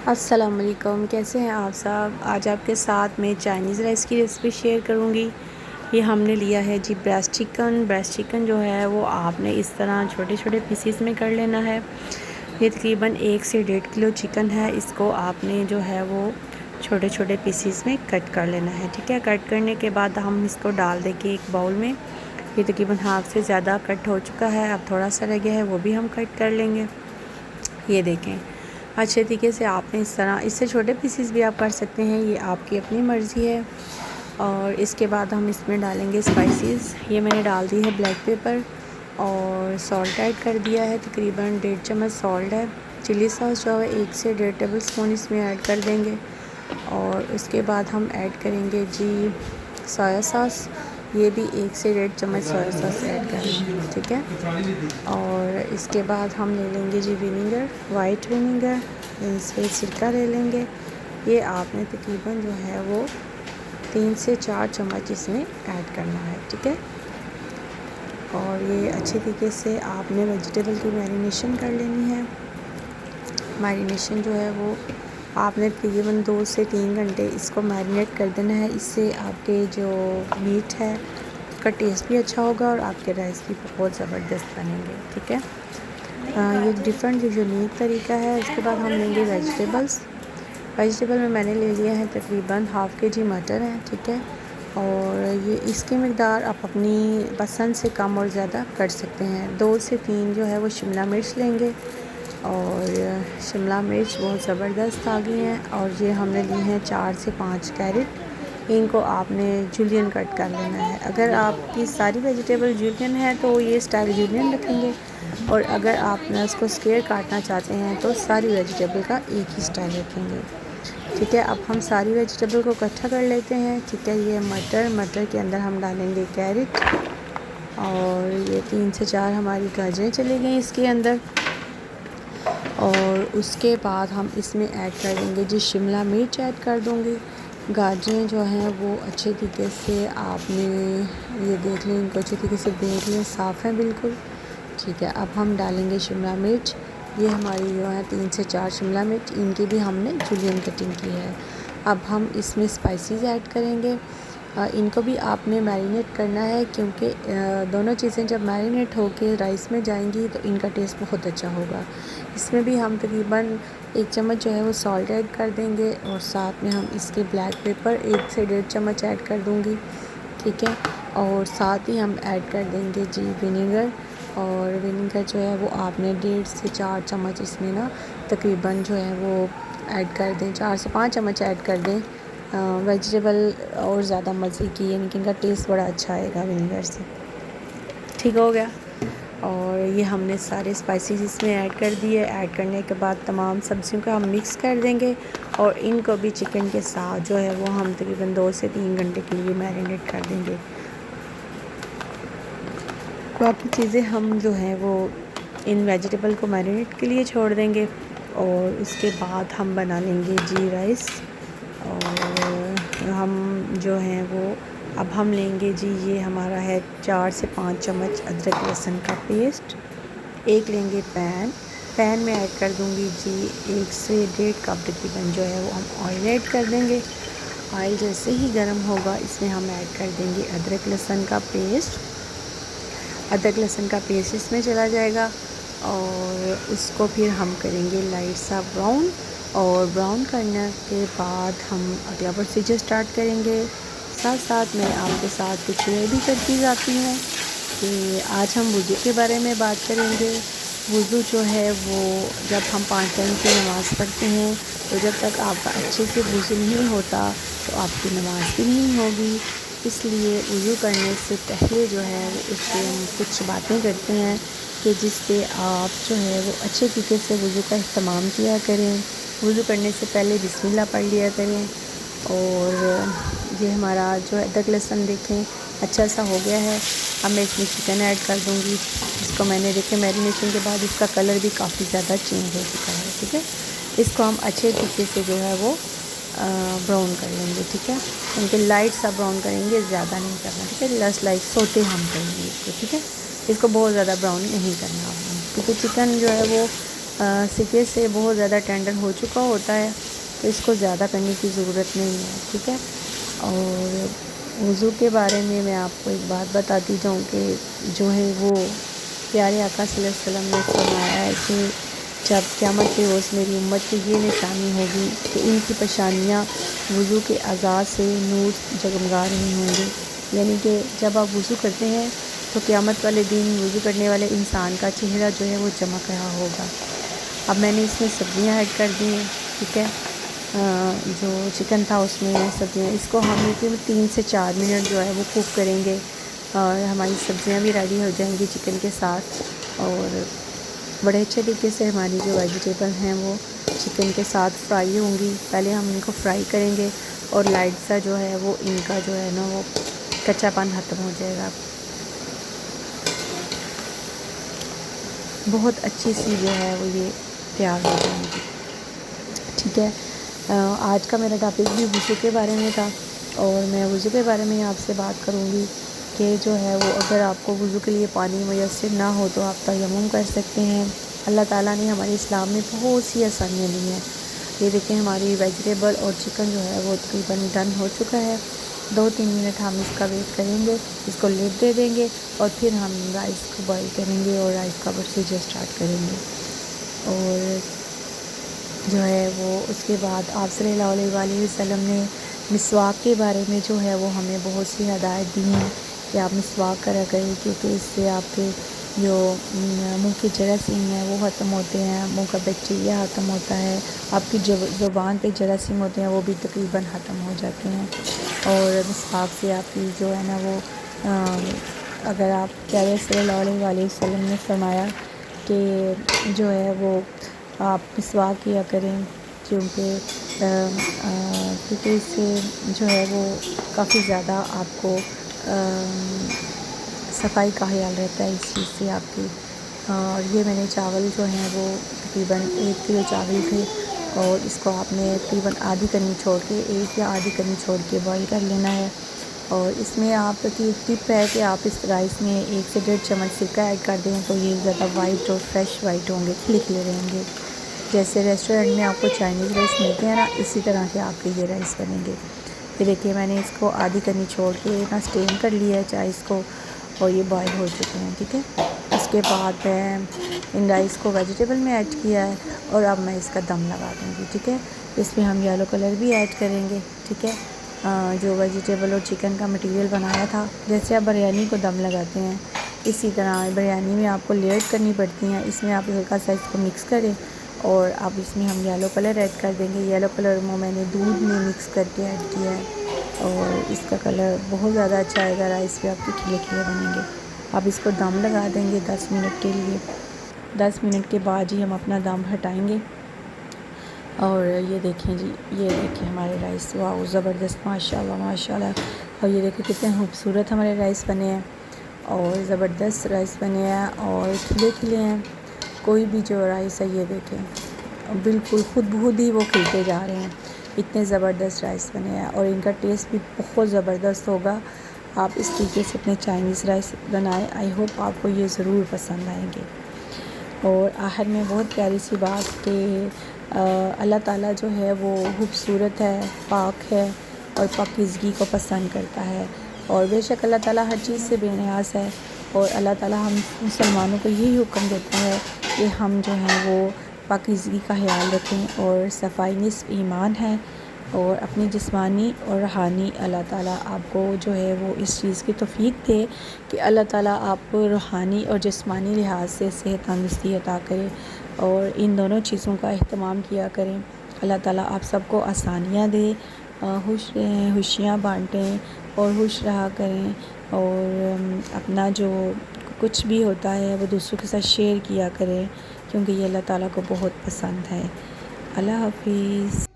अस्सलाम वालेकुम, कैसे हैं आप सब। आज आपके साथ मैं चाइनीज़ राइस की रेसिपी शेयर करूंगी। ये हमने लिया है जी ब्रेस्ट चिकन। ब्रेस्ट चिकन जो है वो आपने इस तरह छोटे छोटे पीसीस में कर लेना है। ये तकरीबन 1 से 1.5 किलो चिकन है। इसको आपने जो है वो छोटे छोटे पीसीस में कट कर लेना है। ठीक है, कट करने के बाद हम इसको डाल देंगे एक बाउल में। ये तकरीबन हाफ से ज़्यादा कट हो चुका है, अब थोड़ा सा रह गया है, वो भी हम कट कर लेंगे। ये देखें, अच्छे तरीके से आपने इस तरह, इससे छोटे पीसेस भी आप कर सकते हैं, ये आपकी अपनी मर्ज़ी है। और इसके बाद हम इसमें डालेंगे स्पाइसेस। ये मैंने डाल दी है ब्लैक पेपर और सॉल्ट ऐड कर दिया है, तकरीबन 1.5 चम्मच सॉल्ट है। चिली सॉस जो है 1 से 1.5 टेबल स्पून इसमें ऐड कर देंगे। और उसके बाद हम ऐड करेंगे जी सोया सॉस। ये भी 1 से 1.5 चम्मच सोया सॉस ऐड करेंगे, ठीक है। और इसके बाद हम ले लेंगे जी विनीगर, वाइट विनीगर, इससे सिरका ले लेंगे। ये आपने तकरीबन जो है वो 3 से 4 चम्मच इसमें ऐड करना है, ठीक है। और ये अच्छे तरीके से आपने वेजिटेबल की मैरिनेशन कर लेनी है। मैरिनेशन जो है वो आपने तकरीबन 2 से 3 घंटे इसको मैरिनेट कर देना है। इससे आपके जो मीट है उसका टेस्ट भी अच्छा होगा और आपके राइस भी बहुत ज़बरदस्त बनेंगे, ठीक है। ये डिफरेंट यूनिक तरीका है। उसके बाद हम लेंगे वेजिटेबल में मैंने ले लिया है तकरीबन हाफ़ के जी मटर है, ठीक है। और ये इसकी मकदार आप अपनी पसंद से कम और ज़्यादा कर सकते हैं। 2 से 3 जो है वो शिमला मिर्च लेंगे। और शिमला मिर्च बहुत ज़बरदस्त आ गई हैं। और ये हमने ली हैं 4 से 5 कैरेट। इनको आपने जूलियन कट कर लेना है। अगर आपकी सारी वेजिटेबल जूलियन है तो ये स्टाइल जूलियन रखेंगे, और अगर आप उसको स्क्वायर काटना चाहते हैं तो सारी वेजिटेबल का एक ही स्टाइल रखेंगे, ठीक है। अब हम सारी वेजिटेबल को इकट्ठा कर लेते हैं, ठीक है। ये मटर के अंदर हम डालेंगे कैरेट, और ये 3 से 4 हमारी गाजरें चली गई इसके अंदर। और उसके बाद हम इसमें ऐड कर देंगे जी शिमला मिर्च ऐड कर दूँगी। गाजरें जो हैं वो अच्छे तरीके से आपने ये देख लें, इनको अच्छे तरीके से देख लें, साफ़ है बिल्कुल, ठीक है। अब हम डालेंगे शिमला मिर्च। ये हमारी जो है 3 से 4 शिमला मिर्च, इनकी भी हमने जूलियन कटिंग की है। अब हम इसमें स्पाइसेस ऐड करेंगे। इनको भी आपने मैरिनेट करना है, क्योंकि दोनों चीज़ें जब मैरिनेट होके राइस में जाएंगी तो इनका टेस्ट बहुत अच्छा होगा। इसमें भी हम तकरीबन 1 चम्मच जो है वो सॉल्ट ऐड कर देंगे, और साथ में हम इसके ब्लैक पेपर 1 से 1.5 चम्मच ऐड कर दूँगी, ठीक है। और साथ ही हम ऐड कर देंगे जी विनीगर। और विनीगर जो है वो आपने 1.5 से 4 चम्मच इसमें ना तकरीबन जो है वो ऐड कर दें, 4 से 5 चम्मच ऐड कर दें। वेजिटेबल और ज़्यादा मज़े की, यानी कि इनका टेस्ट बड़ा अच्छा आएगा विनीगर से, ठीक हो गया। और ये हमने सारे स्पाइसेस इसमें ऐड कर दिए। ऐड करने के बाद तमाम सब्जियों को हम मिक्स कर देंगे, और इनको भी चिकन के साथ जो है वो हम तकरीबन 2 से 3 घंटे के लिए मैरिनेट कर देंगे। बाकी चीज़ें हम जो है वो इन वेजिटेबल को मैरिनेट के लिए छोड़ देंगे। और उसके बाद हम बना लेंगे जी राइस। और हम जो हैं वो अब हम लेंगे जी, ये हमारा है 4 से 5 चम्मच अदरक लहसुन का पेस्ट। एक लेंगे पैन में ऐड कर दूंगी जी 1 से 1.5 कप तकरीबन जो है वो हम ऑयल ऐड कर देंगे। ऑयल जैसे ही गर्म होगा इसमें हम ऐड कर देंगे अदरक लहसुन का पेस्ट। अदरक लहसुन का पेस्ट इसमें चला जाएगा, और उसको फिर हम करेंगे लाइट सा ब्राउन। और ब्राउन करने के बाद हम अगला प्रोसीजर स्टार्ट करेंगे। साथ साथ मैं आपके साथ कुछ ये भी करती जाती हूँ कि आज हम वुज़ू के बारे में बात करेंगे। वुज़ू जो है वो जब हम 5 टाइम की नमाज़ पढ़ते हैं, तो जब तक आपका अच्छे से वुज़ू नहीं होता तो आपकी नमाज़ भी नहीं होगी। इसलिए वुज़ू करने से पहले जो है वो उससे हम कुछ बातें करते हैं कि जिससे आप जो है वो अच्छे तरीके से वुज़ू का इस्तेमाल किया करें। वुज़ू करने से पहले बिस्मिल्लाह पढ़ लिया करें। और ये हमारा जो अदरक लहसुन देखें अच्छा सा हो गया है। अब मैं इसमें चिकन ऐड कर दूँगी। इसको मैंने देखे मैरिनेशन के बाद इसका कलर भी काफ़ी ज़्यादा चेंज हो चुका है, ठीक है। इसको हम अच्छे तरीके से जो है वो ब्राउन कर लेंगे, ठीक है। उनके लाइट सा ब्राउन करेंगे, ज़्यादा नहीं करना, ठीक है। जस्ट लाइक सोते हम करेंगे इसको, ठीक है। इसको बहुत ज़्यादा ब्राउन नहीं करना आपने, क्योंकि चिकन जो है वो सिके से बहुत ज़्यादा टेंडर हो चुका होता है, तो इसको ज़्यादा करने की ज़रूरत नहीं है, ठीक है। और वज़ू के बारे में मैं आपको एक बात बताती जाऊँ कि जो है वो प्यारे आका सल्लल्लाहु अलैहि वसल्लम ने फरमाया है कि जब क़यामत के रोज़ मेरी उम्मत की ये निशानी होगी कि इनकी पेशानियाँ वज़ू के अज़ा से नूर जगमगा रही होंगी, यानी कि जब आप वज़ू करते हैं तो क़यामत वाले दिन वज़ू करने वाले इंसान का चेहरा जो है वो चमक रहा होगा। अब मैंने इसमें सब्ज़ियाँ ऐड कर दी हैं, ठीक है। जो चिकन था उसमें सब्ज़ियाँ, इसको हम 3 से 4 मिनट जो है वो कुक करेंगे और हमारी सब्ज़ियाँ भी रेडी हो जाएंगी चिकन के साथ। और बड़े अच्छे तरीके से हमारी जो वेजिटेबल हैं वो चिकन के साथ फ्राई होंगी। पहले हम इनको फ्राई करेंगे और लाइट सा जो है वो इनका जो है ना वो कच्चापन ख़त्म हो जाएगा। बहुत अच्छी सी जो है वो ये तैयार हो जाएंगी, ठीक है। आज का मेरा टॉपिक भी वज़ू के बारे में था और मैं वज़ू के बारे में आपसे बात करूँगी कि जो है वो अगर आपको वज़ू के लिए पानी मुयस्सर ना हो तो आप तयम्मुम कर सकते हैं। अल्लाह ताला ने हमारे इस्लाम में बहुत सी आसानियाँ दी हैं। ये देखें हमारी वेजिटेबल और चिकन जो है वो तकरीबन डन हो चुका है। 2-3 मिनट हम इसका वेट करेंगे, इसको लिड दे देंगे और फिर हम राइस को बॉईल करेंगे और राइस का प्रोसीजर स्टार्ट करेंगे। और जो है वो उसके बाद आप सल्लल्लाहु अलैहि वसल्लम ने मिसवाक के बारे में जो है वो हमें बहुत सी हदायत दी हैं कि आप मिसवाक करा करें, क्योंकि इससे आपके जो मुंह के जरासीम हैं वो ख़त्म होते हैं, मुंह का बैक्टीरिया ख़त्म होता है, आपकी ज़ुबान पे जरासीम होते हैं वो भी तकरीबन ख़त्म हो जाते हैं। और मिसवाक से आपकी जो है ना वो अगर आप प्यारे सल्लल्लाहु अलैहि वसल्लम ने फरमाया कि जो है वो आप मिसवाक किया करें, क्योंकि इससे जो है वो काफ़ी ज़्यादा आपको सफाई का ख़याल रहता है इस चीज़ से आपकी। और ये मैंने चावल जो हैं वो तकरीबन 1 किलो चावल थे और इसको आपने तकरीबन आधी कनी छोड़ के 1 या आधी कनी छोड़ के बॉईल कर लेना है। और इसमें आपकी टिप है कि आप इस राइस में 1 से 1.5 चम्मच सिरका ऐड कर दें तो ये ज़्यादा वाइट और फ्रेश वाइट होंगे, खिले रहेंगे। जैसे रेस्टोरेंट में आपको चाइनीज़ राइस मिलते हैं ना, इसी तरह के आपके ये राइस बनेंगे। ये देखिए मैंने इसको आधी कनी छोड़ के ना स्टेन कर लिया है चाय इसको और ये बॉयल हो चुके हैं, ठीक है। उसके बाद मैं इन राइस को वेजिटेबल में ऐड किया है और अब मैं इसका दम लगा दूँगी, ठीक है। इसमें हम येलो कलर भी ऐड करेंगे, ठीक है। जो वेजिटेबल और चिकन का मटेरियल बनाया था, जैसे आप बिरयानी को दम लगाते हैं इसी तरह बिरयानी में आपको लेयर करनी पड़ती हैं। इसमें आप हल्का सा इसको मिक्स करें और अब इसमें हम येलो कलर ऐड कर देंगे। येलो कलर वो मैंने दूध में मिक्स करके ऐड किया है और इसका कलर बहुत ज़्यादा अच्छा आएगा, राइस पे आपके खिले खिले बनेंगे। अब इसको दम लगा देंगे 10 मिनट के लिए। 10 मिनट के बाद ही हम अपना दम हटाएंगे और ये देखें जी, ये देखिए हमारे राइस, वाह ज़बरदस्त, माशाल्लाह माशाल्लाह। और ये देखिए कितने खूबसूरत हमारे राइस बने हैं और ज़बरदस्त राइस बने हैं और खिले खिले हैं। कोई भी जो राइस है ये देखें बिल्कुल खुद ही वो खिलते जा रहे हैं, इतने ज़बरदस्त राइस बने हैं और इनका टेस्ट भी बहुत ज़बरदस्त होगा। आप इस तरीके से अपने चाइनीज़ राइस बनाएं, आई होप आपको ये ज़रूर पसंद आएंगे। और आखिर में बहुत प्यारी सी बात कि अल्लाह ताला जो है वो खूबसूरत है, पाक है और पाकीज़गी को पसंद करता है। और बेशक अल्लाह ताला हर चीज़ से बेनियाज़ है और अल्लाह ताला हम मुसलमानों को यही हुक्म देता है कि हम जो हैं वो पाकीज़गी का ख़याल रखें और सफाई निस्फ़ ईमान है। और अपनी जिस्मानी और रूहानी अल्लाह ताला आपको जो है वो इस चीज़ की तौफ़ीक दे कि अल्लाह ताला आपको रूहानी और जिस्मानी लिहाज से सेहत तंदुरुस्ती अता करे और इन दोनों चीज़ों का अहतमाम किया करें। अल्लाह ताला आप सबको आसानियाँ दे, खुश रहें, खुशियाँ बाँटें और खुश रहा करें और अपना जो कुछ भी होता है वो दूसरों के साथ शेयर किया करें, क्योंकि ये अल्लाह ताला को बहुत पसंद है। अल्लाह हाफ़िज़।